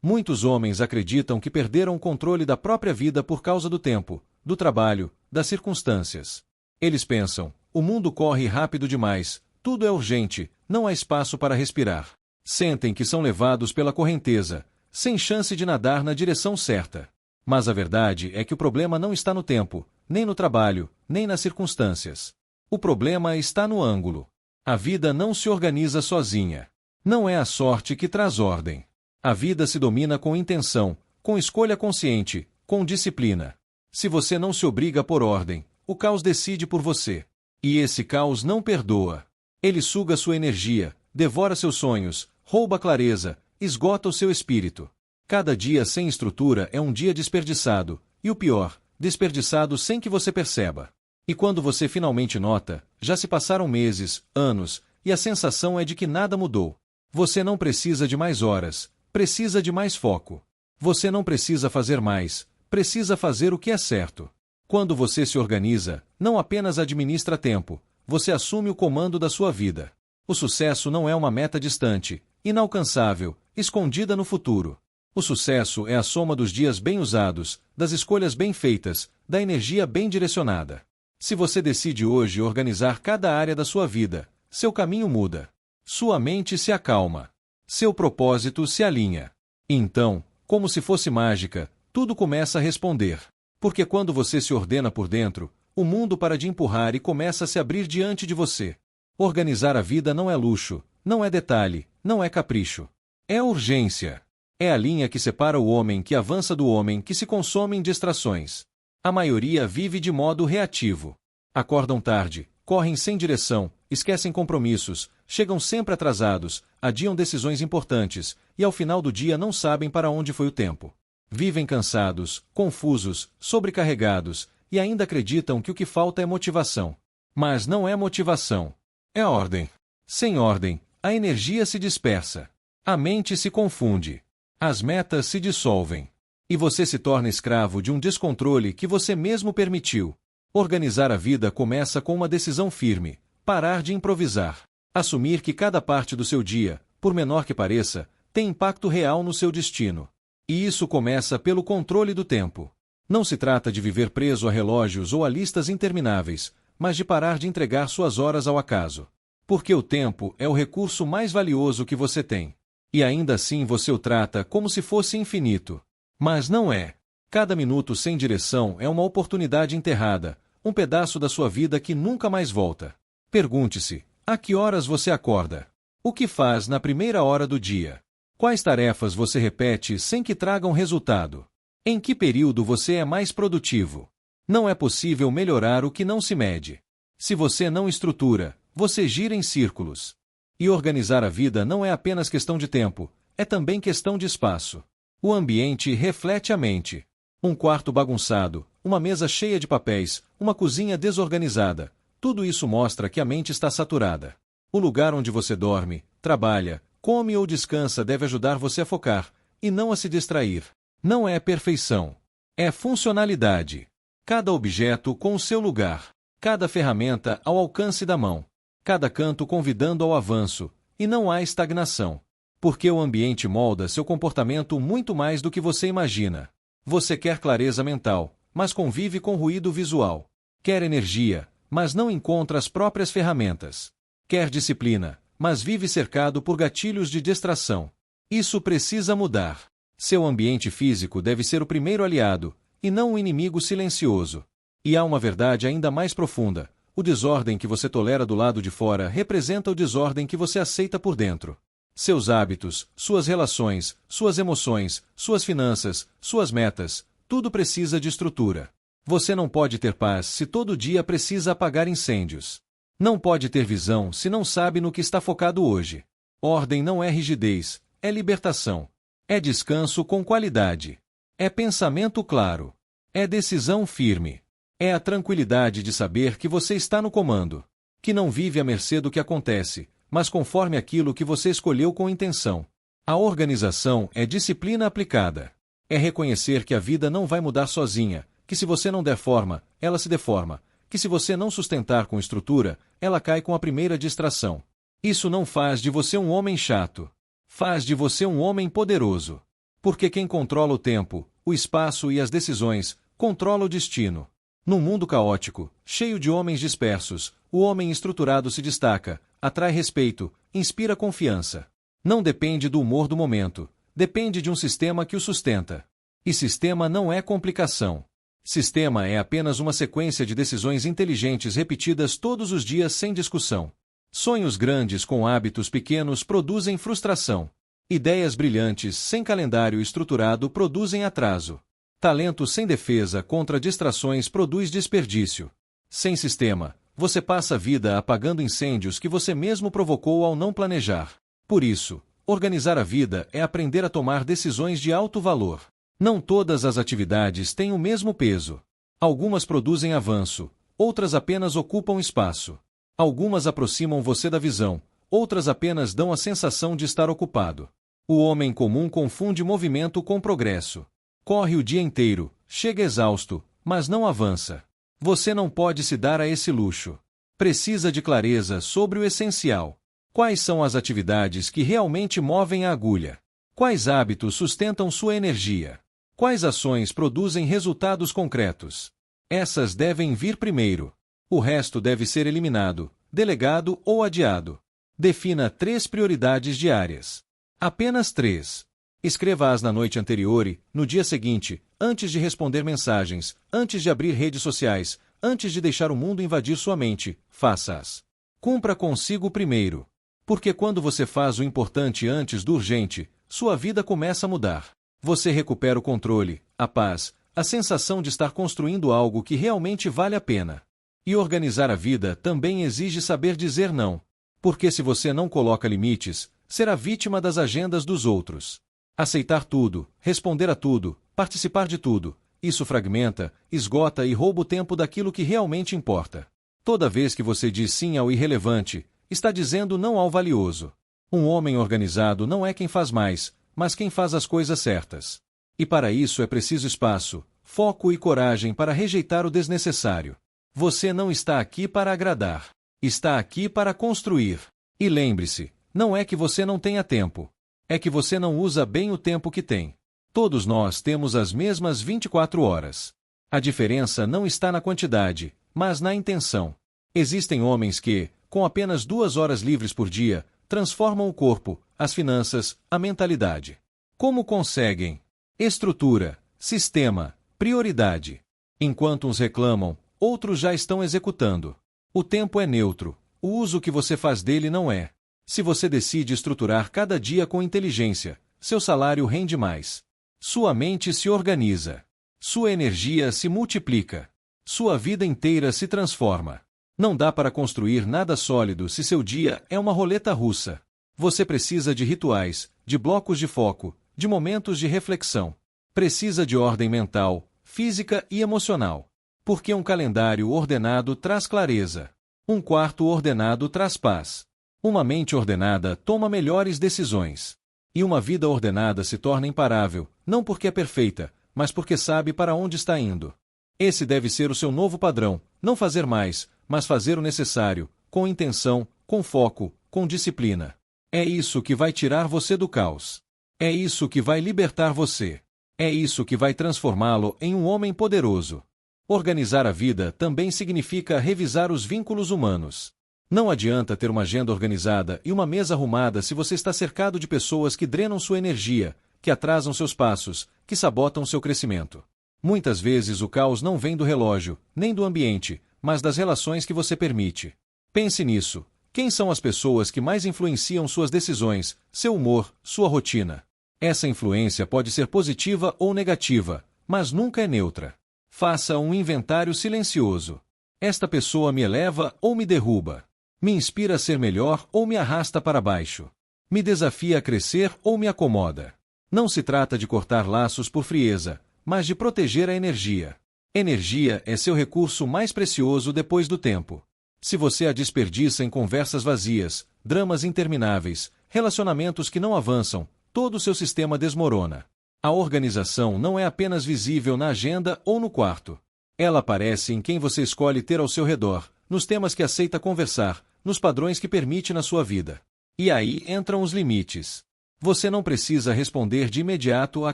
Muitos homens acreditam que perderam o controle da própria vida por causa do tempo, do trabalho, das circunstâncias. Eles pensam: o mundo corre rápido demais, tudo é urgente, não há espaço para respirar. Sentem que são levados pela correnteza, sem chance de nadar na direção certa. Mas a verdade é que o problema não está no tempo, nem no trabalho, nem nas circunstâncias. O problema está no ângulo. A vida não se organiza sozinha. Não é a sorte que traz ordem. A vida se domina com intenção, com escolha consciente, com disciplina. Se você não se obriga por ordem, o caos decide por você. E esse caos não perdoa. Ele suga sua energia, devora seus sonhos, rouba a clareza, esgota o seu espírito. Cada dia sem estrutura é um dia desperdiçado, e o pior, desperdiçado sem que você perceba. E quando você finalmente nota, já se passaram meses, anos, e a sensação é de que nada mudou. Você não precisa de mais horas, precisa de mais foco. Você não precisa fazer mais, precisa fazer o que é certo. Quando você se organiza, não apenas administra tempo, você assume o comando da sua vida. O sucesso não é uma meta distante, inalcançável, escondida no futuro. O sucesso é a soma dos dias bem usados, das escolhas bem feitas, da energia bem direcionada. Se você decide hoje organizar cada área da sua vida, seu caminho muda. Sua mente se acalma. Seu propósito se alinha. E então, como se fosse mágica, tudo começa a responder. Porque quando você se ordena por dentro, o mundo para de empurrar e começa a se abrir diante de você. Organizar a vida não é luxo, não é detalhe, não é capricho. É urgência. É a linha que separa o homem que avança do homem que se consome em distrações. A maioria vive de modo reativo. Acordam tarde, correm sem direção, esquecem compromissos, chegam sempre atrasados, adiam decisões importantes, e ao final do dia não sabem para onde foi o tempo. Vivem cansados, confusos, sobrecarregados, e ainda acreditam que o que falta é motivação. Mas não é motivação. É ordem. Sem ordem, a energia se dispersa. A mente se confunde. As metas se dissolvem. E você se torna escravo de um descontrole que você mesmo permitiu. Organizar a vida começa com uma decisão firme: parar de improvisar. Assumir que cada parte do seu dia, por menor que pareça, tem impacto real no seu destino. E isso começa pelo controle do tempo. Não se trata de viver preso a relógios ou a listas intermináveis, mas de parar de entregar suas horas ao acaso. Porque o tempo é o recurso mais valioso que você tem. E ainda assim você o trata como se fosse infinito. Mas não é. Cada minuto sem direção é uma oportunidade enterrada, um pedaço da sua vida que nunca mais volta. Pergunte-se: a que horas você acorda? O que faz na primeira hora do dia? Quais tarefas você repete sem que tragam resultado? Em que período você é mais produtivo? Não é possível melhorar o que não se mede. Se você não estrutura, você gira em círculos. E organizar a vida não é apenas questão de tempo, é também questão de espaço. O ambiente reflete a mente. Um quarto bagunçado, uma mesa cheia de papéis, uma cozinha desorganizada, tudo isso mostra que a mente está saturada. O lugar onde você dorme, trabalha, come ou descansa deve ajudar você a focar, e não a se distrair. Não é perfeição. É funcionalidade. Cada objeto com o seu lugar. Cada ferramenta ao alcance da mão. Cada canto convidando ao avanço, e não há estagnação. Porque o ambiente molda seu comportamento muito mais do que você imagina. Você quer clareza mental, mas convive com ruído visual. Quer energia, mas não encontra as próprias ferramentas. Quer disciplina, mas vive cercado por gatilhos de distração. Isso precisa mudar. Seu ambiente físico deve ser o primeiro aliado, e não um inimigo silencioso. E há uma verdade ainda mais profunda: o desordem que você tolera do lado de fora representa o desordem que você aceita por dentro. Seus hábitos, suas relações, suas emoções, suas finanças, suas metas, tudo precisa de estrutura. Você não pode ter paz se todo dia precisa apagar incêndios. Não pode ter visão se não sabe no que está focado hoje. Ordem não é rigidez, é libertação. É descanso com qualidade. É pensamento claro. É decisão firme. É a tranquilidade de saber que você está no comando. Que não vive à mercê do que acontece, mas conforme aquilo que você escolheu com intenção. A organização é disciplina aplicada. É reconhecer que a vida não vai mudar sozinha, que se você não der forma, ela se deforma, que se você não sustentar com estrutura, ela cai com a primeira distração. Isso não faz de você um homem chato. Faz de você um homem poderoso. Porque quem controla o tempo, o espaço e as decisões, controla o destino. Num mundo caótico, cheio de homens dispersos, o homem estruturado se destaca, atrai respeito, inspira confiança. Não depende do humor do momento, depende de um sistema que o sustenta. E sistema não é complicação. Sistema é apenas uma sequência de decisões inteligentes repetidas todos os dias sem discussão. Sonhos grandes com hábitos pequenos produzem frustração. Ideias brilhantes sem calendário estruturado produzem atraso. Talento sem defesa contra distrações produz desperdício. Sem sistema, você passa a vida apagando incêndios que você mesmo provocou ao não planejar. Por isso, organizar a vida é aprender a tomar decisões de alto valor. Não todas as atividades têm o mesmo peso. Algumas produzem avanço, outras apenas ocupam espaço. Algumas aproximam você da visão, outras apenas dão a sensação de estar ocupado. O homem comum confunde movimento com progresso. Corre o dia inteiro, chega exausto, mas não avança. Você não pode se dar a esse luxo. Precisa de clareza sobre o essencial. Quais são as atividades que realmente movem a agulha? Quais hábitos sustentam sua energia? Quais ações produzem resultados concretos? Essas devem vir primeiro. O resto deve ser eliminado, delegado ou adiado. Defina 3 prioridades diárias. Apenas 3. Escreva-as na noite anterior e, no dia seguinte, antes de responder mensagens, antes de abrir redes sociais, antes de deixar o mundo invadir sua mente, faça-as. Cumpra consigo primeiro. Porque quando você faz o importante antes do urgente, sua vida começa a mudar. Você recupera o controle, a paz, a sensação de estar construindo algo que realmente vale a pena. E organizar a vida também exige saber dizer não. Porque se você não coloca limites, será vítima das agendas dos outros. Aceitar tudo, responder a tudo, participar de tudo, isso fragmenta, esgota e rouba o tempo daquilo que realmente importa. Toda vez que você diz sim ao irrelevante, está dizendo não ao valioso. Um homem organizado não é quem faz mais, mas quem faz as coisas certas. E para isso é preciso espaço, foco e coragem para rejeitar o desnecessário. Você não está aqui para agradar. Está aqui para construir. E lembre-se, não é que você não tenha tempo. É que você não usa bem o tempo que tem. Todos nós temos as mesmas 24 horas. A diferença não está na quantidade, mas na intenção. Existem homens que, com apenas 2 horas livres por dia, transformam o corpo, as finanças, a mentalidade. Como conseguem? Estrutura, sistema, prioridade. Enquanto uns reclamam, outros já estão executando. O tempo é neutro, o uso que você faz dele não é. Se você decide estruturar cada dia com inteligência, seu salário rende mais. Sua mente se organiza. Sua energia se multiplica. Sua vida inteira se transforma. Não dá para construir nada sólido se seu dia é uma roleta russa. Você precisa de rituais, de blocos de foco, de momentos de reflexão. Precisa de ordem mental, física e emocional. Porque um calendário ordenado traz clareza. Um quarto ordenado traz paz. Uma mente ordenada toma melhores decisões. E uma vida ordenada se torna imparável, não porque é perfeita, mas porque sabe para onde está indo. Esse deve ser o seu novo padrão, não fazer mais, mas fazer o necessário, com intenção, com foco, com disciplina. É isso que vai tirar você do caos. É isso que vai libertar você. É isso que vai transformá-lo em um homem poderoso. Organizar a vida também significa revisar os vínculos humanos. Não adianta ter uma agenda organizada e uma mesa arrumada se você está cercado de pessoas que drenam sua energia, que atrasam seus passos, que sabotam seu crescimento. Muitas vezes o caos não vem do relógio, nem do ambiente, mas das relações que você permite. Pense nisso. Quem são as pessoas que mais influenciam suas decisões, seu humor, sua rotina? Essa influência pode ser positiva ou negativa, mas nunca é neutra. Faça um inventário silencioso. Esta pessoa me eleva ou me derruba? Me inspira a ser melhor ou me arrasta para baixo? Me desafia a crescer ou me acomoda? Não se trata de cortar laços por frieza, mas de proteger a energia. Energia é seu recurso mais precioso depois do tempo. Se você a desperdiça em conversas vazias, dramas intermináveis, relacionamentos que não avançam, todo o seu sistema desmorona. A organização não é apenas visível na agenda ou no quarto. Ela aparece em quem você escolhe ter ao seu redor, nos temas que aceita conversar, nos padrões que permite na sua vida. E aí entram os limites. Você não precisa responder de imediato a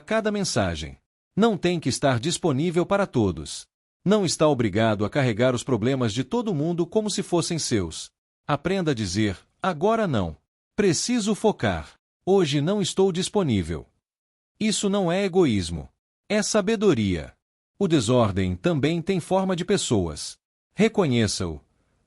cada mensagem. Não tem que estar disponível para todos. Não está obrigado a carregar os problemas de todo mundo como se fossem seus. Aprenda a dizer, agora não. Preciso focar. Hoje não estou disponível. Isso não é egoísmo. É sabedoria. O desordem também tem forma de pessoas. Reconheça-o.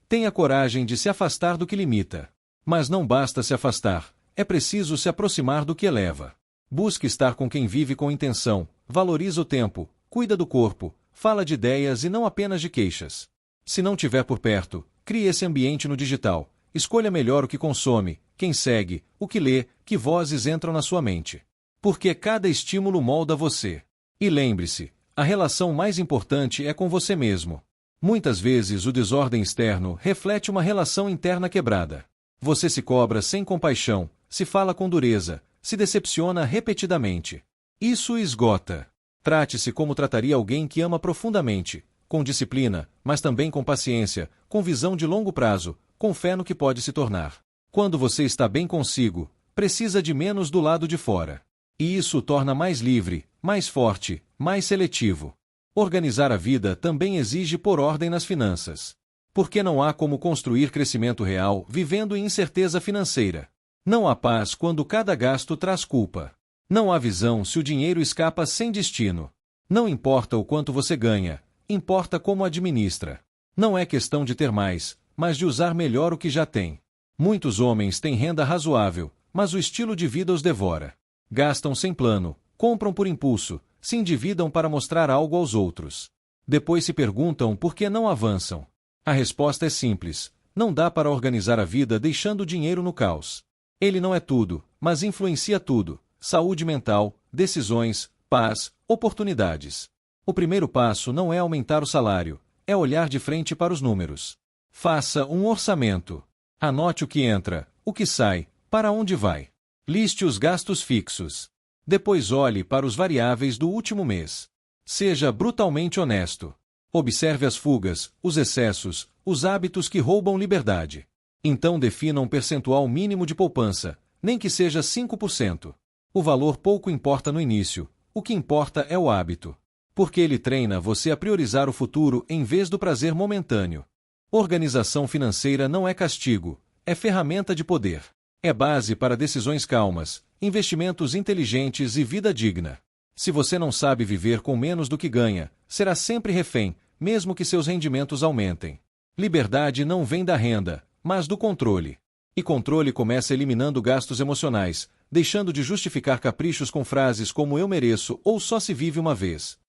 Tenha coragem de se afastar do que limita. Mas não basta se afastar, é preciso se aproximar do que eleva. Busque estar com quem vive com intenção, valoriza o tempo, cuida do corpo, fala de ideias e não apenas de queixas. Se não tiver por perto, crie esse ambiente no digital. Escolha melhor o que consome, quem segue, o que lê, que vozes entram na sua mente. Porque cada estímulo molda você. E lembre-se, a relação mais importante é com você mesmo. Muitas vezes o desordem externo reflete uma relação interna quebrada. Você se cobra sem compaixão, se fala com dureza, se decepciona repetidamente. Isso esgota. Trate-se como trataria alguém que ama profundamente, com disciplina, mas também com paciência, com visão de longo prazo, com fé no que pode se tornar. Quando você está bem consigo, precisa de menos do lado de fora. E isso o torna mais livre, mais forte, mais seletivo. Organizar a vida também exige pôr ordem nas finanças. Porque não há como construir crescimento real vivendo em incerteza financeira. Não há paz quando cada gasto traz culpa. Não há visão se o dinheiro escapa sem destino. Não importa o quanto você ganha, importa como administra. Não é questão de ter mais, mas de usar melhor o que já tem. Muitos homens têm renda razoável, mas o estilo de vida os devora. Gastam sem plano, compram por impulso, se endividam para mostrar algo aos outros. Depois se perguntam por que não avançam. A resposta é simples: não dá para organizar a vida deixando o dinheiro no caos. Ele não é tudo, mas influencia tudo: saúde mental, decisões, paz, oportunidades. O primeiro passo não é aumentar o salário, é olhar de frente para os números. Faça um orçamento. Anote o que entra, o que sai, para onde vai. Liste os gastos fixos. Depois olhe para os variáveis do último mês. Seja brutalmente honesto. Observe as fugas, os excessos, os hábitos que roubam liberdade. Então defina um percentual mínimo de poupança, nem que seja 5%. O valor pouco importa no início, o que importa é o hábito. Porque ele treina você a priorizar o futuro em vez do prazer momentâneo. Organização financeira não é castigo, é ferramenta de poder. É base para decisões calmas, investimentos inteligentes e vida digna. Se você não sabe viver com menos do que ganha, será sempre refém, mesmo que seus rendimentos aumentem. Liberdade não vem da renda, mas do controle. E controle começa eliminando gastos emocionais, deixando de justificar caprichos com frases como "eu mereço" ou "só se vive uma vez".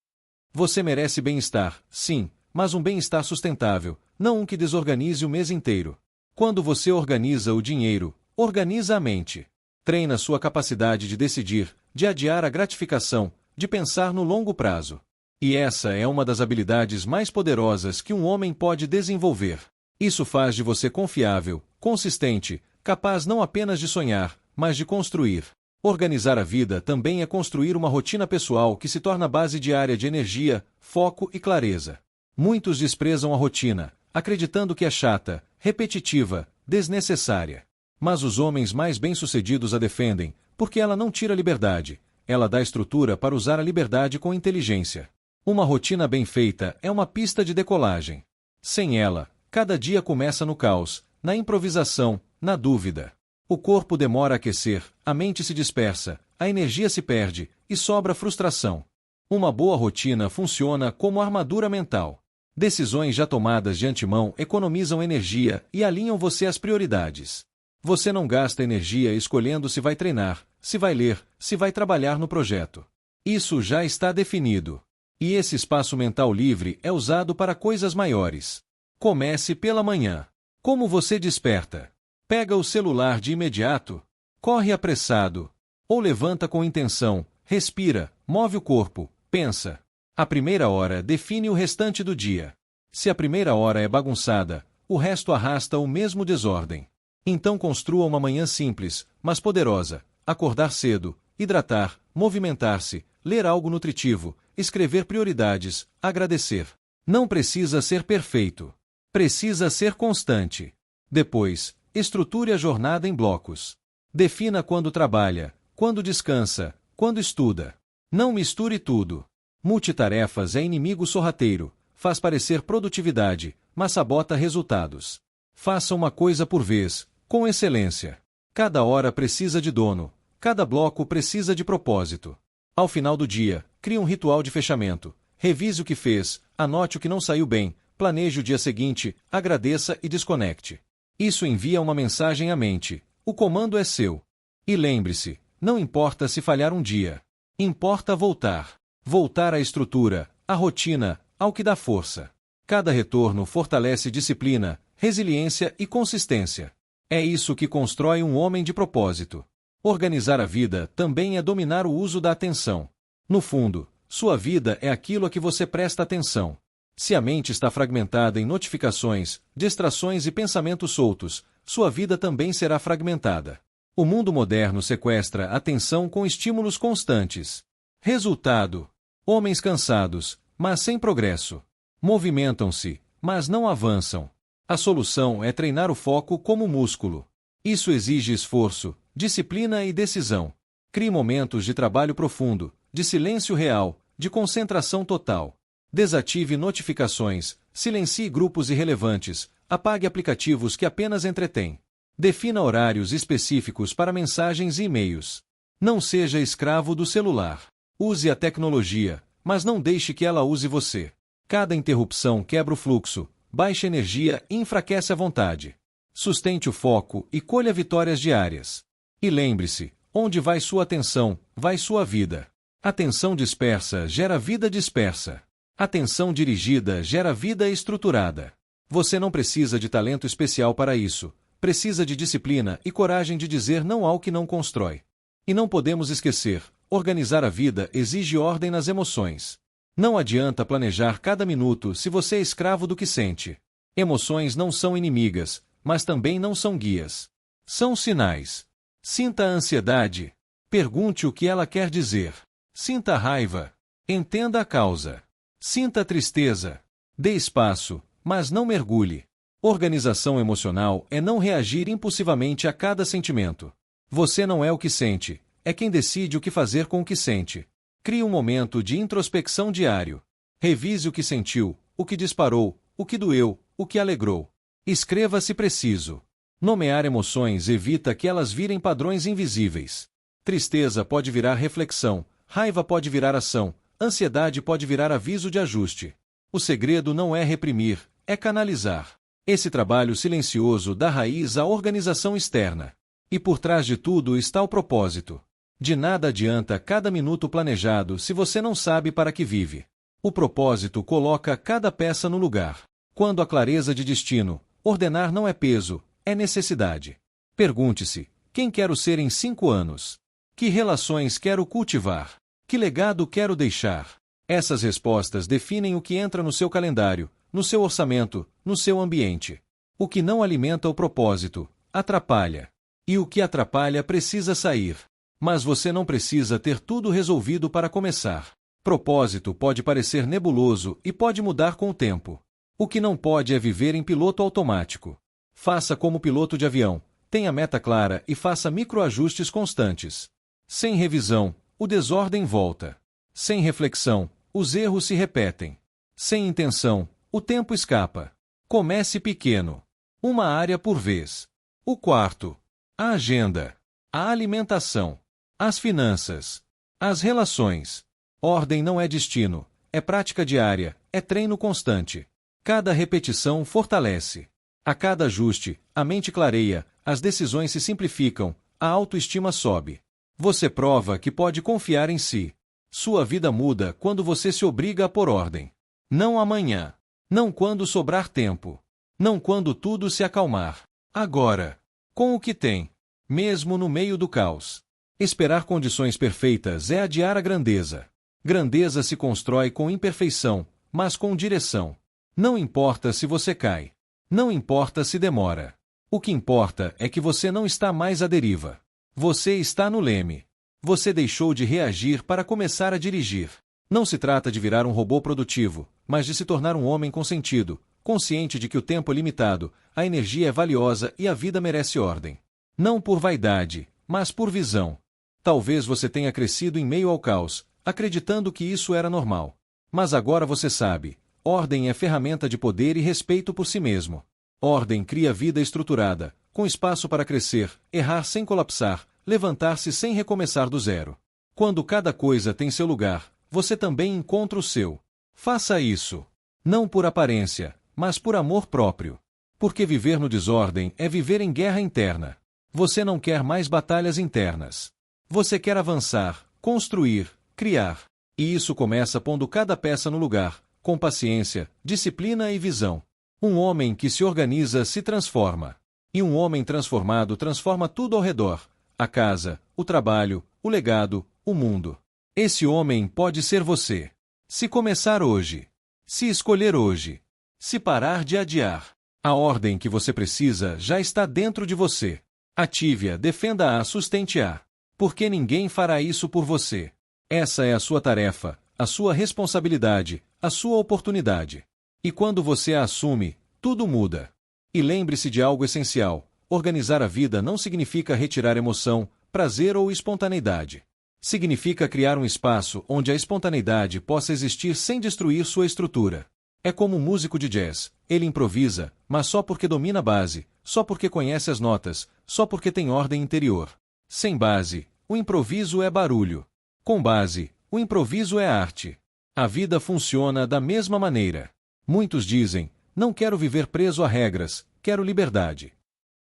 Você merece bem-estar, sim, mas um bem-estar sustentável, não um que desorganize o mês inteiro. Quando você organiza o dinheiro, organiza a mente. Treina sua capacidade de decidir, de adiar a gratificação, de pensar no longo prazo. E essa é uma das habilidades mais poderosas que um homem pode desenvolver. Isso faz de você confiável, consistente, capaz não apenas de sonhar, mas de construir. Organizar a vida também é construir uma rotina pessoal que se torna base diária de energia, foco e clareza. Muitos desprezam a rotina, acreditando que é chata, repetitiva, desnecessária. Mas os homens mais bem-sucedidos a defendem, porque ela não tira liberdade, ela dá estrutura para usar a liberdade com inteligência. Uma rotina bem feita é uma pista de decolagem. Sem ela, cada dia começa no caos, na improvisação, na dúvida. O corpo demora a aquecer, a mente se dispersa, a energia se perde e sobra frustração. Uma boa rotina funciona como armadura mental. Decisões já tomadas de antemão economizam energia e alinham você às prioridades. Você não gasta energia escolhendo se vai treinar, se vai ler, se vai trabalhar no projeto. Isso já está definido. E esse espaço mental livre é usado para coisas maiores. Comece pela manhã. Como você desperta? Pega o celular de imediato? Corre apressado? Ou levanta com intenção, respira, move o corpo, pensa? A primeira hora define o restante do dia. Se a primeira hora é bagunçada, o resto arrasta o mesmo desordem. Então construa uma manhã simples, mas poderosa. Acordar cedo, hidratar, movimentar-se, ler algo nutritivo, escrever prioridades, agradecer. Não precisa ser perfeito. Precisa ser constante. Depois, estruture a jornada em blocos. Defina quando trabalha, quando descansa, quando estuda. Não misture tudo. Multitarefas é inimigo sorrateiro, faz parecer produtividade, mas sabota resultados. Faça uma coisa por vez, com excelência. Cada hora precisa de dono, cada bloco precisa de propósito. Ao final do dia, crie um ritual de fechamento. Revise o que fez, anote o que não saiu bem, planeje o dia seguinte, agradeça e desconecte. Isso envia uma mensagem à mente. O comando é seu. E lembre-se, não importa se falhar um dia. Importa voltar. Voltar à estrutura, à rotina, ao que dá força. Cada retorno fortalece disciplina, resiliência e consistência. É isso que constrói um homem de propósito. Organizar a vida também é dominar o uso da atenção. No fundo, sua vida é aquilo a que você presta atenção. Se a mente está fragmentada em notificações, distrações e pensamentos soltos, sua vida também será fragmentada. O mundo moderno sequestra a atenção com estímulos constantes. Resultado: homens cansados, mas sem progresso. Movimentam-se, mas não avançam. A solução é treinar o foco como músculo. Isso exige esforço, disciplina e decisão. Crie momentos de trabalho profundo, de silêncio real, de concentração total. Desative notificações, silencie grupos irrelevantes, apague aplicativos que apenas entretêm. Defina horários específicos para mensagens e e-mails. Não seja escravo do celular. Use a tecnologia, mas não deixe que ela use você. Cada interrupção quebra o fluxo, baixa energia e enfraquece a vontade. Sustente o foco e colha vitórias diárias. E lembre-se, onde vai sua atenção, vai sua vida. Atenção dispersa gera vida dispersa. Atenção dirigida gera vida estruturada. Você não precisa de talento especial para isso. Precisa de disciplina e coragem de dizer não ao que não constrói. E não podemos esquecer, organizar a vida exige ordem nas emoções. Não adianta planejar cada minuto se você é escravo do que sente. Emoções não são inimigas, mas também não são guias. São sinais. Sinta a ansiedade. Pergunte o que ela quer dizer. Sinta a raiva. Entenda a causa. Sinta a tristeza. Dê espaço, mas não mergulhe. Organização emocional é não reagir impulsivamente a cada sentimento. Você não é o que sente, é quem decide o que fazer com o que sente. Crie um momento de introspecção diário. Revise o que sentiu, o que disparou, o que doeu, o que alegrou. Escreva se preciso. Nomear emoções evita que elas virem padrões invisíveis. Tristeza pode virar reflexão, raiva pode virar ação, ansiedade pode virar aviso de ajuste. O segredo não é reprimir, é canalizar. Esse trabalho silencioso dá raiz à organização externa. E por trás de tudo está o propósito. De nada adianta cada minuto planejado se você não sabe para que vive. O propósito coloca cada peça no lugar. Quando a clareza de destino, ordenar não é peso, é necessidade. Pergunte-se, quem quero ser em 5 anos? Que relações quero cultivar? Que legado quero deixar? Essas respostas definem o que entra no seu calendário, no seu orçamento, no seu ambiente. O que não alimenta o propósito, atrapalha. E o que atrapalha precisa sair. Mas você não precisa ter tudo resolvido para começar. Propósito pode parecer nebuloso e pode mudar com o tempo. O que não pode é viver em piloto automático. Faça como piloto de avião, tenha meta clara e faça microajustes constantes. Sem revisão, o desordem volta. Sem reflexão, os erros se repetem. Sem intenção, o tempo escapa. Comece pequeno. Uma área por vez. O quarto. A agenda. A alimentação. As finanças. As relações. Ordem não é destino, é prática diária, é treino constante. Cada repetição fortalece. A cada ajuste, a mente clareia, as decisões se simplificam, a autoestima sobe. Você prova que pode confiar em si. Sua vida muda quando você se obriga a pôr ordem. Não amanhã. Não quando sobrar tempo. Não quando tudo se acalmar. Agora. Com o que tem. Mesmo no meio do caos. Esperar condições perfeitas é adiar a grandeza. Grandeza se constrói com imperfeição, mas com direção. Não importa se você cai. Não importa se demora. O que importa é que você não está mais à deriva. Você está no leme. Você deixou de reagir para começar a dirigir. Não se trata de virar um robô produtivo, mas de se tornar um homem com sentido, consciente de que o tempo é limitado, a energia é valiosa e a vida merece ordem. Não por vaidade, mas por visão. Talvez você tenha crescido em meio ao caos, acreditando que isso era normal. Mas agora você sabe, ordem é ferramenta de poder e respeito por si mesmo. Ordem cria vida estruturada, com espaço para crescer, errar sem colapsar, levantar-se sem recomeçar do zero. Quando cada coisa tem seu lugar, você também encontra o seu. Faça isso. Não por aparência, mas por amor próprio. Porque viver no desordem é viver em guerra interna. Você não quer mais batalhas internas. Você quer avançar, construir, criar. E isso começa pondo cada peça no lugar, com paciência, disciplina e visão. Um homem que se organiza se transforma. E um homem transformado transforma tudo ao redor: a casa, o trabalho, o legado, o mundo. Esse homem pode ser você. Se começar hoje. Se escolher hoje. Se parar de adiar. A ordem que você precisa já está dentro de você. Ative-a, defenda-a, sustente-a. Porque ninguém fará isso por você. Essa é a sua tarefa, a sua responsabilidade, a sua oportunidade. E quando você a assume, tudo muda. E lembre-se de algo essencial: organizar a vida não significa retirar emoção, prazer ou espontaneidade. Significa criar um espaço onde a espontaneidade possa existir sem destruir sua estrutura. É como um músico de jazz: ele improvisa, mas só porque domina a base, só porque conhece as notas, só porque tem ordem interior. Sem base, o improviso é barulho. Com base, o improviso é arte. A vida funciona da mesma maneira. Muitos dizem: não quero viver preso a regras, quero liberdade.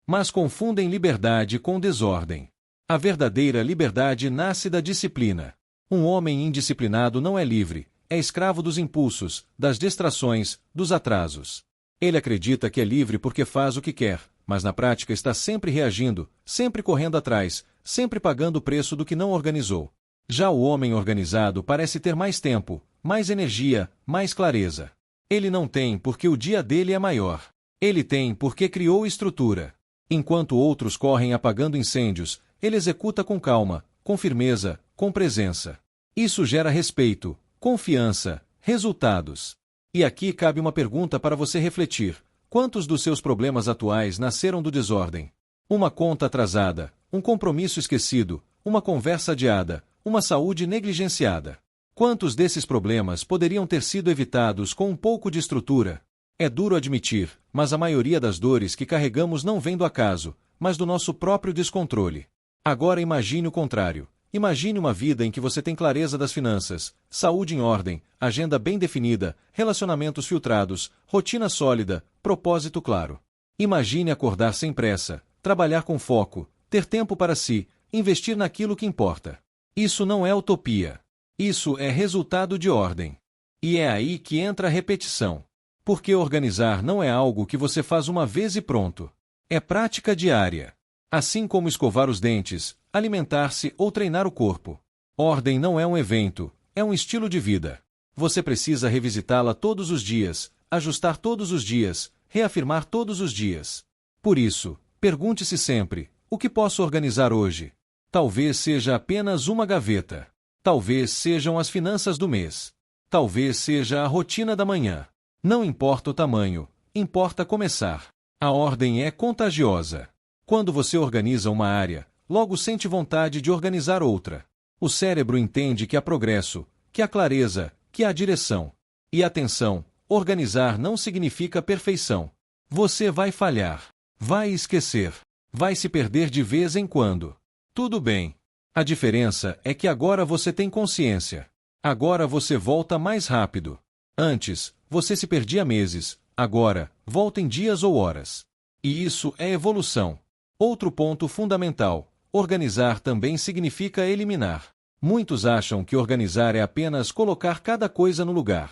Mas confundem liberdade com desordem. A verdadeira liberdade nasce da disciplina. Um homem indisciplinado não é livre, é escravo dos impulsos, das distrações, dos atrasos. Ele acredita que é livre porque faz o que quer, mas na prática está sempre reagindo, sempre correndo atrás, sempre pagando o preço do que não organizou. Já o homem organizado parece ter mais tempo, mais energia, mais clareza. Ele não tem porque o dia dele é maior. Ele tem porque criou estrutura. Enquanto outros correm apagando incêndios, ele executa com calma, com firmeza, com presença. Isso gera respeito, confiança, resultados. E aqui cabe uma pergunta para você refletir: quantos dos seus problemas atuais nasceram do desordem? Uma conta atrasada, um compromisso esquecido, uma conversa adiada, uma saúde negligenciada. Quantos desses problemas poderiam ter sido evitados com um pouco de estrutura? É duro admitir, mas a maioria das dores que carregamos não vem do acaso, mas do nosso próprio descontrole. Agora imagine o contrário. Imagine uma vida em que você tem clareza das finanças, saúde em ordem, agenda bem definida, relacionamentos filtrados, rotina sólida, propósito claro. Imagine acordar sem pressa, trabalhar com foco, ter tempo para si, investir naquilo que importa. Isso não é utopia. Isso é resultado de ordem. E é aí que entra a repetição. Porque organizar não é algo que você faz uma vez e pronto. É prática diária. Assim como escovar os dentes, alimentar-se ou treinar o corpo. Ordem não é um evento, é um estilo de vida. Você precisa revisitá-la todos os dias, ajustar todos os dias, reafirmar todos os dias. Por isso, pergunte-se sempre: o que posso organizar hoje? Talvez seja apenas uma gaveta. Talvez sejam as finanças do mês. Talvez seja a rotina da manhã. Não importa o tamanho, importa começar. A ordem é contagiosa. Quando você organiza uma área, logo sente vontade de organizar outra. O cérebro entende que há progresso, que há clareza, que há direção. E atenção, organizar não significa perfeição. Você vai falhar, vai esquecer, vai se perder de vez em quando. Tudo bem. A diferença é que agora você tem consciência. Agora você volta mais rápido. Antes, você se perdia meses, agora, volta em dias ou horas. E isso é evolução. Outro ponto fundamental: organizar também significa eliminar. Muitos acham que organizar é apenas colocar cada coisa no lugar.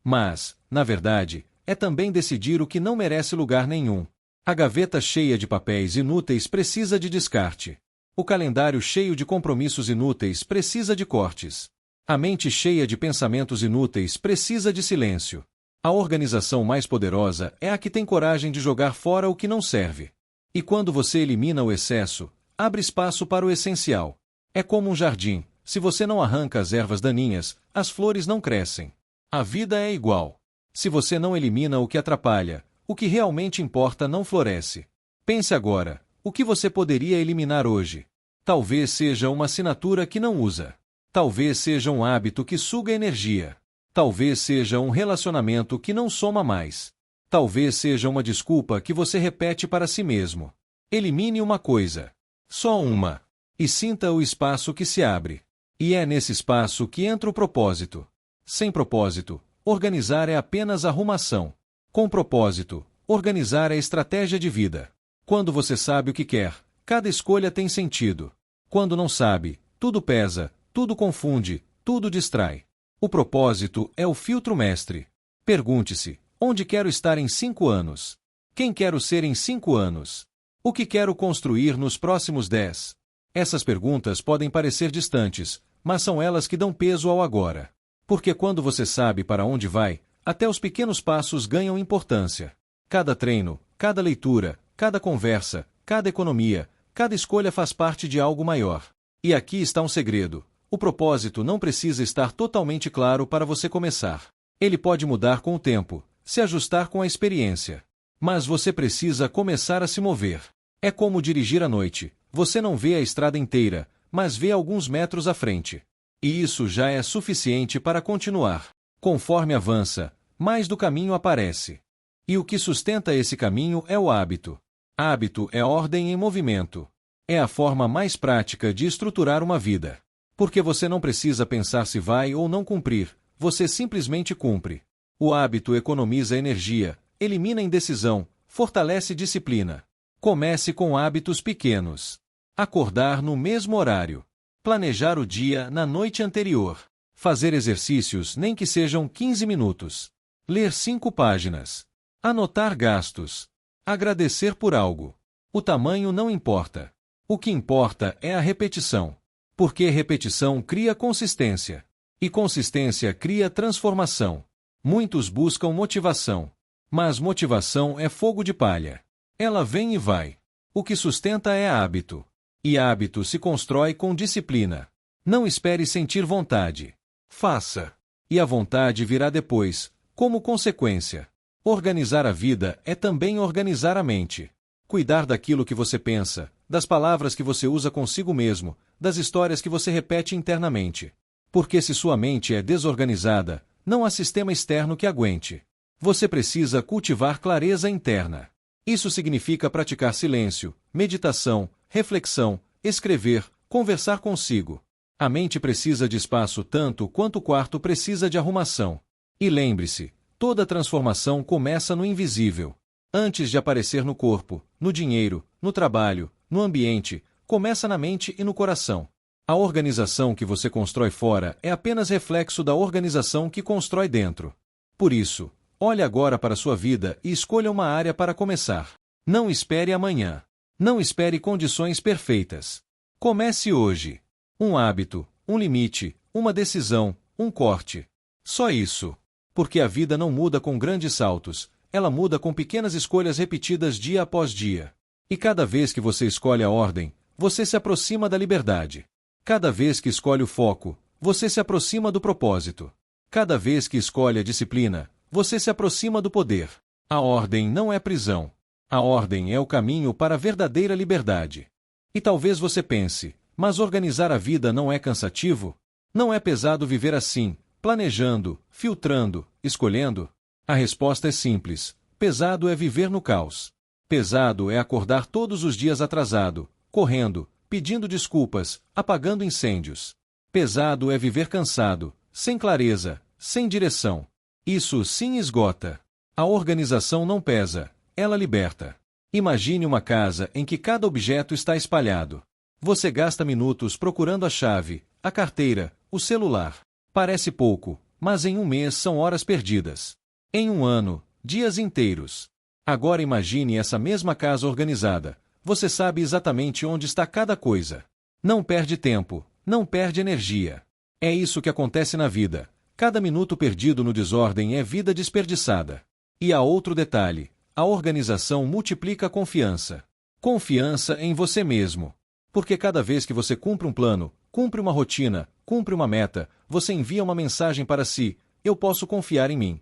Mas, na verdade, é também decidir o que não merece lugar nenhum. A gaveta cheia de papéis inúteis precisa de descarte. O calendário cheio de compromissos inúteis precisa de cortes. A mente cheia de pensamentos inúteis precisa de silêncio. A organização mais poderosa é a que tem coragem de jogar fora o que não serve. E quando você elimina o excesso, abre espaço para o essencial. É como um jardim: se você não arranca as ervas daninhas, as flores não crescem. A vida é igual. Se você não elimina o que atrapalha, o que realmente importa não floresce. Pense agora: o que você poderia eliminar hoje? Talvez seja uma assinatura que não usa. Talvez seja um hábito que suga energia. Talvez seja um relacionamento que não soma mais. Talvez seja uma desculpa que você repete para si mesmo. Elimine uma coisa. Só uma. E sinta o espaço que se abre. E é nesse espaço que entra o propósito. Sem propósito, organizar é apenas arrumação. Com propósito, organizar é estratégia de vida. Quando você sabe o que quer, cada escolha tem sentido. Quando não sabe, tudo pesa, tudo confunde, tudo distrai. O propósito é o filtro mestre. Pergunte-se: onde quero estar em 5 anos? Quem quero ser em 5 anos? O que quero construir nos próximos 10? Essas perguntas podem parecer distantes, mas são elas que dão peso ao agora. Porque quando você sabe para onde vai, até os pequenos passos ganham importância. Cada treino, cada leitura, cada conversa, cada economia, cada escolha faz parte de algo maior. E aqui está um segredo: o propósito não precisa estar totalmente claro para você começar. Ele pode mudar com o tempo, se ajustar com a experiência. Mas você precisa começar a se mover. É como dirigir à noite. Você não vê a estrada inteira, mas vê alguns metros à frente. E isso já é suficiente para continuar. Conforme avança, mais do caminho aparece. E o que sustenta esse caminho é o hábito. Hábito é ordem em movimento. É a forma mais prática de estruturar uma vida. Porque você não precisa pensar se vai ou não cumprir, você simplesmente cumpre. O hábito economiza energia, elimina indecisão, fortalece disciplina. Comece com hábitos pequenos. Acordar no mesmo horário. Planejar o dia na noite anterior. Fazer exercícios nem que sejam 15 minutos. Ler 5 páginas. Anotar gastos. Agradecer por algo. O tamanho não importa. O que importa é a repetição. Porque repetição cria consistência. E consistência cria transformação. Muitos buscam motivação. Mas motivação é fogo de palha. Ela vem e vai. O que sustenta é hábito. E hábito se constrói com disciplina. Não espere sentir vontade. Faça. E a vontade virá depois, como consequência. Organizar a vida é também organizar a mente. Cuidar daquilo que você pensa, das palavras que você usa consigo mesmo, das histórias que você repete internamente. Porque se sua mente é desorganizada, não há sistema externo que aguente. Você precisa cultivar clareza interna. Isso significa praticar silêncio, meditação, reflexão, escrever, conversar consigo. A mente precisa de espaço tanto quanto o quarto precisa de arrumação. E lembre-se, toda transformação começa no invisível. Antes de aparecer no corpo, no dinheiro, no trabalho, no ambiente, começa na mente e no coração. A organização que você constrói fora é apenas reflexo da organização que constrói dentro. Por isso, olhe agora para sua vida e escolha uma área para começar. Não espere amanhã. Não espere condições perfeitas. Comece hoje. Um hábito, um limite, uma decisão, um corte. Só isso. Porque a vida não muda com grandes saltos, ela muda com pequenas escolhas repetidas dia após dia. E cada vez que você escolhe a ordem, você se aproxima da liberdade. Cada vez que escolhe o foco, você se aproxima do propósito. Cada vez que escolhe a disciplina, você se aproxima do poder. A ordem não é prisão. A ordem é o caminho para a verdadeira liberdade. E talvez você pense, mas organizar a vida não é cansativo? Não é pesado viver assim, planejando, filtrando, escolhendo? A resposta é simples: pesado é viver no caos. Pesado é acordar todos os dias atrasado, correndo, pedindo desculpas, apagando incêndios. Pesado é viver cansado, sem clareza, sem direção. Isso sim esgota. A organização não pesa, ela liberta. Imagine uma casa em que cada objeto está espalhado. Você gasta minutos procurando a chave, a carteira, o celular. Parece pouco, mas em um mês são horas perdidas. Em um ano, dias inteiros. Agora imagine essa mesma casa organizada. Você sabe exatamente onde está cada coisa. Não perde tempo, não perde energia. É isso que acontece na vida. Cada minuto perdido no desordem é vida desperdiçada. E há outro detalhe: a organização multiplica a confiança. Confiança em você mesmo. Porque cada vez que você cumpre um plano, cumpre uma rotina, cumpre uma meta, você envia uma mensagem para si: eu posso confiar em mim.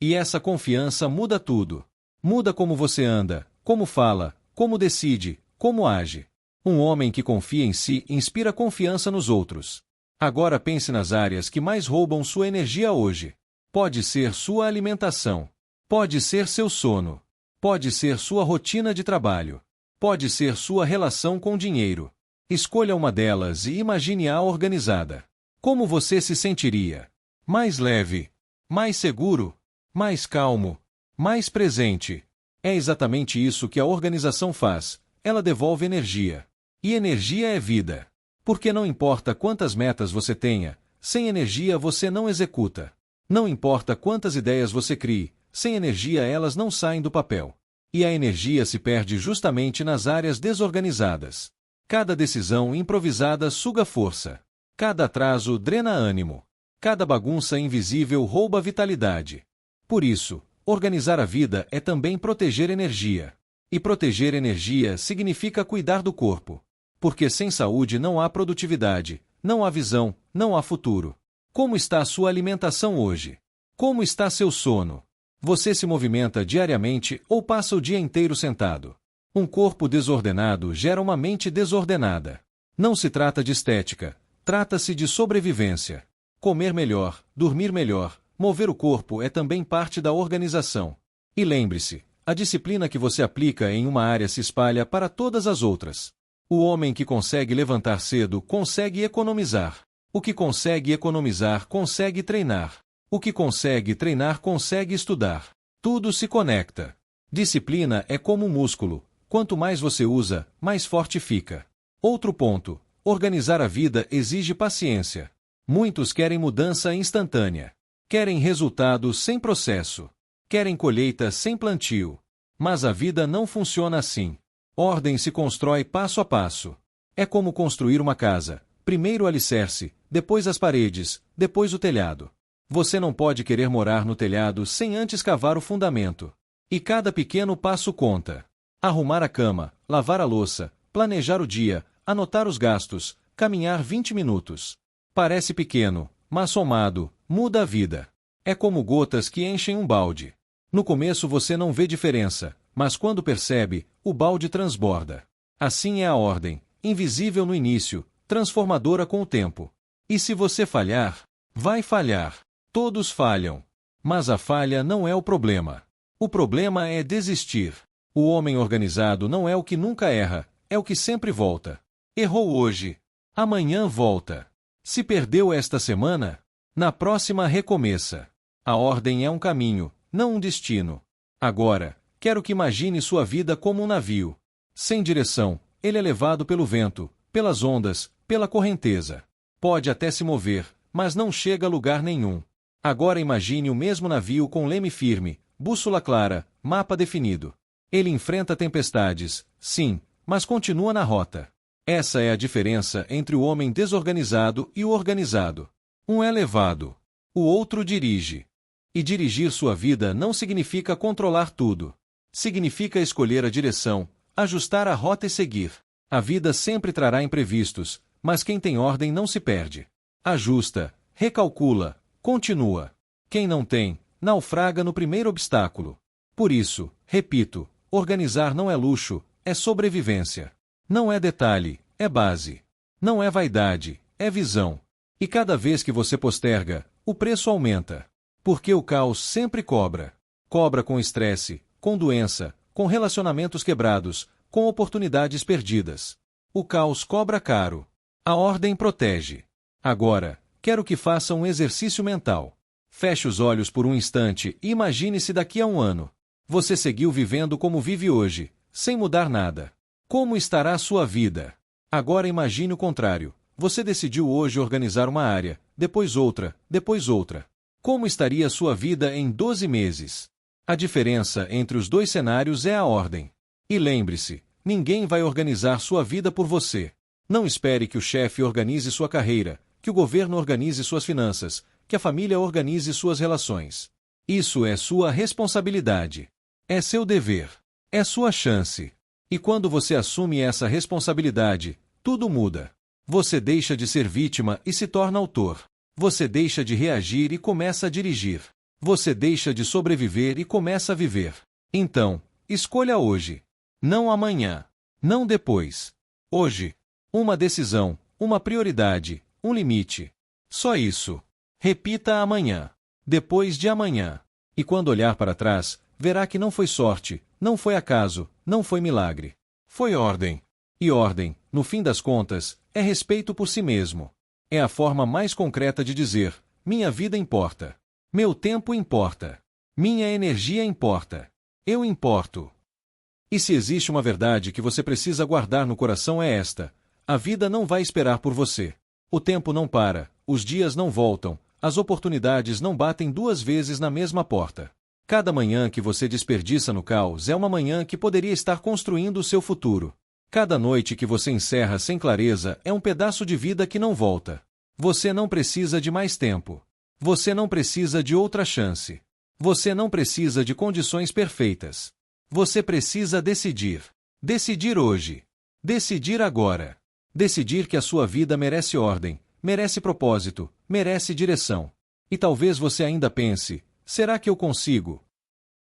E essa confiança muda tudo. Muda como você anda, como fala, como decide, como age. Um homem que confia em si inspira confiança nos outros. Agora pense nas áreas que mais roubam sua energia hoje. Pode ser sua alimentação. Pode ser seu sono. Pode ser sua rotina de trabalho. Pode ser sua relação com o dinheiro. Escolha uma delas e imagine-a organizada. Como você se sentiria? Mais leve, mais seguro, mais calmo, mais presente. É exatamente isso que a organização faz. Ela devolve energia. E energia é vida. Porque não importa quantas metas você tenha, sem energia você não executa. Não importa quantas ideias você crie, sem energia elas não saem do papel. E a energia se perde justamente nas áreas desorganizadas. Cada decisão improvisada suga força. Cada atraso drena ânimo. Cada bagunça invisível rouba vitalidade. Por isso, organizar a vida é também proteger energia. E proteger energia significa cuidar do corpo. Porque sem saúde não há produtividade, não há visão, não há futuro. Como está a sua alimentação hoje? Como está seu sono? Você se movimenta diariamente ou passa o dia inteiro sentado? Um corpo desordenado gera uma mente desordenada. Não se trata de estética, trata-se de sobrevivência. Comer melhor, dormir melhor, mover o corpo é também parte da organização. E lembre-se, a disciplina que você aplica em uma área se espalha para todas as outras. O homem que consegue levantar cedo consegue economizar. O que consegue economizar consegue treinar. O que consegue treinar consegue estudar. Tudo se conecta. Disciplina é como um músculo. Quanto mais você usa, mais forte fica. Outro ponto: organizar a vida exige paciência. Muitos querem mudança instantânea. Querem resultado sem processo. Querem colheita sem plantio. Mas a vida não funciona assim. Ordem se constrói passo a passo. É como construir uma casa. Primeiro o alicerce, depois as paredes, depois o telhado. Você não pode querer morar no telhado sem antes cavar o fundamento. E cada pequeno passo conta. Arrumar a cama, lavar a louça, planejar o dia, anotar os gastos, caminhar 20 minutos. Parece pequeno, mas somado, muda a vida. É como gotas que enchem um balde. No começo você não vê diferença, mas quando percebe, o balde transborda. Assim é a ordem, invisível no início, transformadora com o tempo. E se você falhar, vai falhar. Todos falham. Mas a falha não é o problema. O problema é desistir. O homem organizado não é o que nunca erra, é o que sempre volta. Errou hoje. Amanhã volta. Se perdeu esta semana, na próxima recomeça. A ordem é um caminho, não um destino. Agora, quero que imagine sua vida como um navio. Sem direção, ele é levado pelo vento, pelas ondas, pela correnteza. Pode até se mover, mas não chega a lugar nenhum. Agora imagine o mesmo navio com leme firme, bússola clara, mapa definido. Ele enfrenta tempestades, sim, mas continua na rota. Essa é a diferença entre o homem desorganizado e o organizado. Um é levado, o outro dirige. E dirigir sua vida não significa controlar tudo. Significa escolher a direção, ajustar a rota e seguir. A vida sempre trará imprevistos, mas quem tem ordem não se perde. Ajusta, recalcula, continua. Quem não tem, naufraga no primeiro obstáculo. Por isso, repito, organizar não é luxo, é sobrevivência. Não é detalhe, é base. Não é vaidade, é visão. E cada vez que você posterga, o preço aumenta. Porque o caos sempre cobra. Cobra com estresse, com doença, com relacionamentos quebrados, com oportunidades perdidas. O caos cobra caro. A ordem protege. Agora, quero que faça um exercício mental. Feche os olhos por um instante e imagine-se daqui a um ano. Você seguiu vivendo como vive hoje, sem mudar nada. Como estará a sua vida? Agora imagine o contrário. Você decidiu hoje organizar uma área, depois outra, depois outra. Como estaria a sua vida em 12 meses? A diferença entre os dois cenários é a ordem. E lembre-se, ninguém vai organizar sua vida por você. Não espere que o chefe organize sua carreira, que o governo organize suas finanças, que a família organize suas relações. Isso é sua responsabilidade. É seu dever. É sua chance. E quando você assume essa responsabilidade, tudo muda. Você deixa de ser vítima e se torna autor. Você deixa de reagir e começa a dirigir. Você deixa de sobreviver e começa a viver. Então, escolha hoje. Não amanhã. Não depois. Hoje. Uma decisão, uma prioridade, um limite. Só isso. Repita amanhã. Depois de amanhã. E quando olhar para trás, verá que não foi sorte, não foi acaso, não foi milagre. Foi ordem. E ordem, no fim das contas, é respeito por si mesmo. É a forma mais concreta de dizer: minha vida importa. Meu tempo importa. Minha energia importa. Eu importo. E se existe uma verdade que você precisa guardar no coração é esta: a vida não vai esperar por você. O tempo não para, os dias não voltam, as oportunidades não batem duas vezes na mesma porta. Cada manhã que você desperdiça no caos é uma manhã que poderia estar construindo o seu futuro. Cada noite que você encerra sem clareza é um pedaço de vida que não volta. Você não precisa de mais tempo. Você não precisa de outra chance. Você não precisa de condições perfeitas. Você precisa decidir. Decidir hoje. Decidir agora. Decidir que a sua vida merece ordem, merece propósito, merece direção. E talvez você ainda pense: será que eu consigo?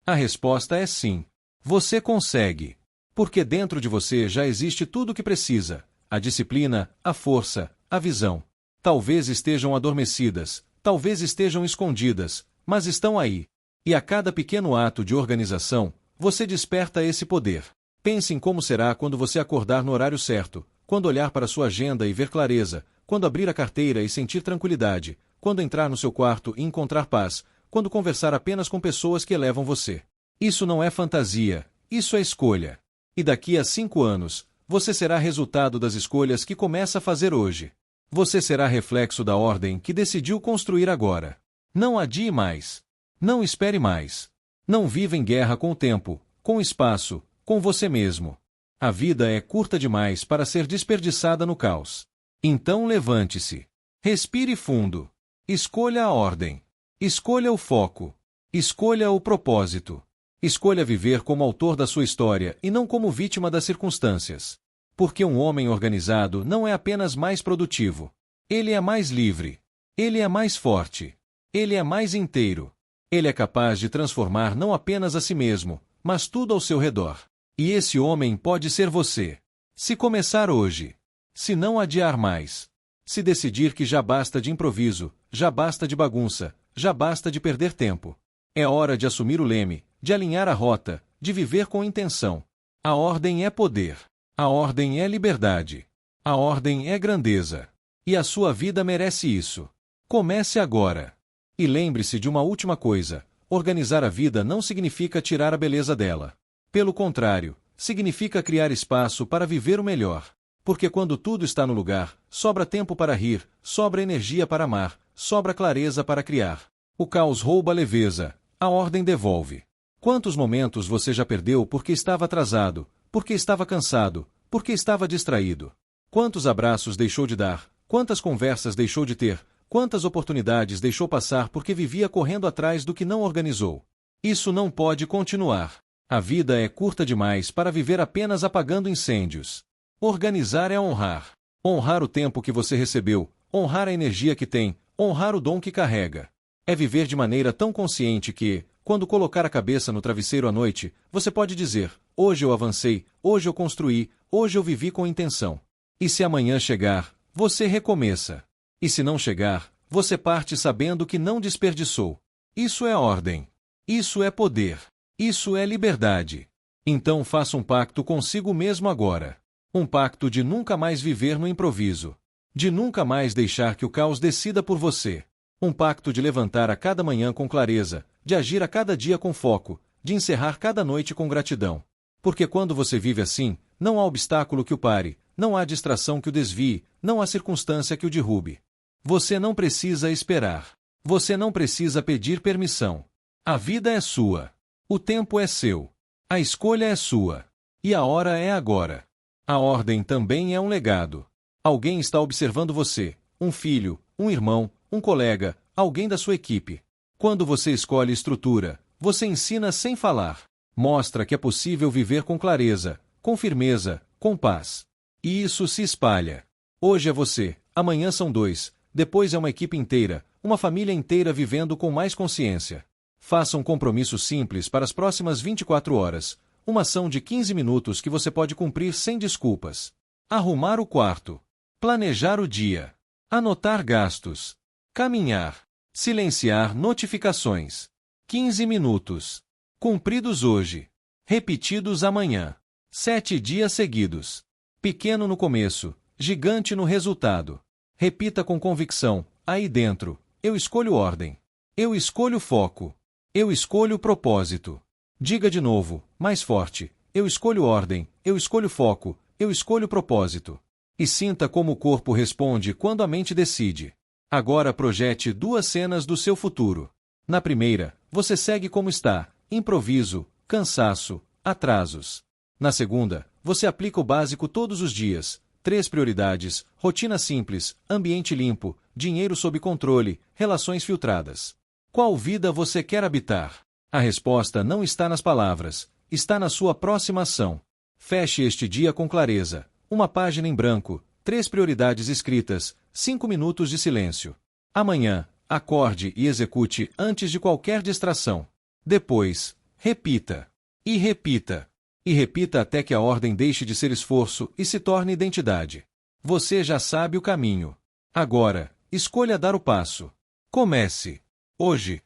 A resposta é sim. Você consegue. Porque dentro de você já existe tudo o que precisa: a disciplina, a força, a visão. Talvez estejam adormecidas, talvez estejam escondidas, mas estão aí. E a cada pequeno ato de organização, você desperta esse poder. Pense em como será quando você acordar no horário certo, quando olhar para sua agenda e ver clareza, quando abrir a carteira e sentir tranquilidade, quando entrar no seu quarto e encontrar paz, quando conversar apenas com pessoas que elevam você. Isso não é fantasia, isso é escolha. E daqui a 5 anos, você será resultado das escolhas que começa a fazer hoje. Você será reflexo da ordem que decidiu construir agora. Não adie mais. Não espere mais. Não viva em guerra com o tempo, com o espaço, com você mesmo. A vida é curta demais para ser desperdiçada no caos. Então levante-se. Respire fundo. Escolha a ordem. Escolha o foco. Escolha o propósito. Escolha viver como autor da sua história e não como vítima das circunstâncias. Porque um homem organizado não é apenas mais produtivo. Ele é mais livre. Ele é mais forte. Ele é mais inteiro. Ele é capaz de transformar não apenas a si mesmo, mas tudo ao seu redor. E esse homem pode ser você. Se começar hoje. Se não adiar mais. Se decidir que já basta de improviso, já basta de bagunça, já basta de perder tempo. É hora de assumir o leme, de alinhar a rota, de viver com intenção. A ordem é poder. A ordem é liberdade. A ordem é grandeza. E a sua vida merece isso. Comece agora. E lembre-se de uma última coisa: organizar a vida não significa tirar a beleza dela. Pelo contrário, significa criar espaço para viver o melhor. Porque quando tudo está no lugar, sobra tempo para rir, sobra energia para amar, sobra clareza para criar. O caos rouba a leveza, a ordem devolve. Quantos momentos você já perdeu porque estava atrasado, porque estava cansado, porque estava distraído? Quantos abraços deixou de dar, quantas conversas deixou de ter, quantas oportunidades deixou passar porque vivia correndo atrás do que não organizou? Isso não pode continuar. A vida é curta demais para viver apenas apagando incêndios. Organizar é honrar. Honrar o tempo que você recebeu, honrar a energia que tem, honrar o dom que carrega. É viver de maneira tão consciente que, quando colocar a cabeça no travesseiro à noite, você pode dizer: hoje eu avancei, hoje eu construí, hoje eu vivi com intenção. E se amanhã chegar, você recomeça. E se não chegar, você parte sabendo que não desperdiçou. Isso é ordem. Isso é poder. Isso é liberdade. Então faça um pacto consigo mesmo agora. Um pacto de nunca mais viver no improviso. De nunca mais deixar que o caos decida por você. Um pacto de levantar a cada manhã com clareza, de agir a cada dia com foco, de encerrar cada noite com gratidão. Porque quando você vive assim, não há obstáculo que o pare, não há distração que o desvie, não há circunstância que o derrube. Você não precisa esperar. Você não precisa pedir permissão. A vida é sua. O tempo é seu. A escolha é sua. E a hora é agora. A ordem também é um legado. Alguém está observando você, um filho, um irmão, um colega, alguém da sua equipe. Quando você escolhe estrutura, você ensina sem falar. Mostra que é possível viver com clareza, com firmeza, com paz. E isso se espalha. Hoje é você, amanhã são 2, depois é uma equipe inteira, uma família inteira vivendo com mais consciência. Faça um compromisso simples para as próximas 24 horas, uma ação de 15 minutos que você pode cumprir sem desculpas. arrumar o quarto, planejar o dia, anotar gastos, caminhar, silenciar notificações. 15 minutos. Cumpridos hoje. Repetidos amanhã. 7 dias seguidos. Pequeno no começo, gigante no resultado. Repita com convicção, aí dentro. Eu escolho ordem. Eu escolho foco. Eu escolho propósito. Diga de novo, mais forte. Eu escolho ordem. Eu escolho foco. Eu escolho propósito. E sinta como o corpo responde quando a mente decide. Agora projete 2 cenas do seu futuro. Na primeira, você segue como está, improviso, cansaço, atrasos. Na segunda, você aplica o básico todos os dias, 3 prioridades, rotina simples, ambiente limpo, dinheiro sob controle, relações filtradas. Qual vida você quer habitar? A resposta não está nas palavras, está na sua próxima ação. Feche este dia com clareza, uma página em branco, 3 prioridades escritas, 5 minutos de silêncio. Amanhã, acorde e execute antes de qualquer distração. Depois, repita. E repita. E repita até que a ordem deixe de ser esforço e se torne identidade. Você já sabe o caminho. Agora, escolha dar o passo. Comece. Hoje.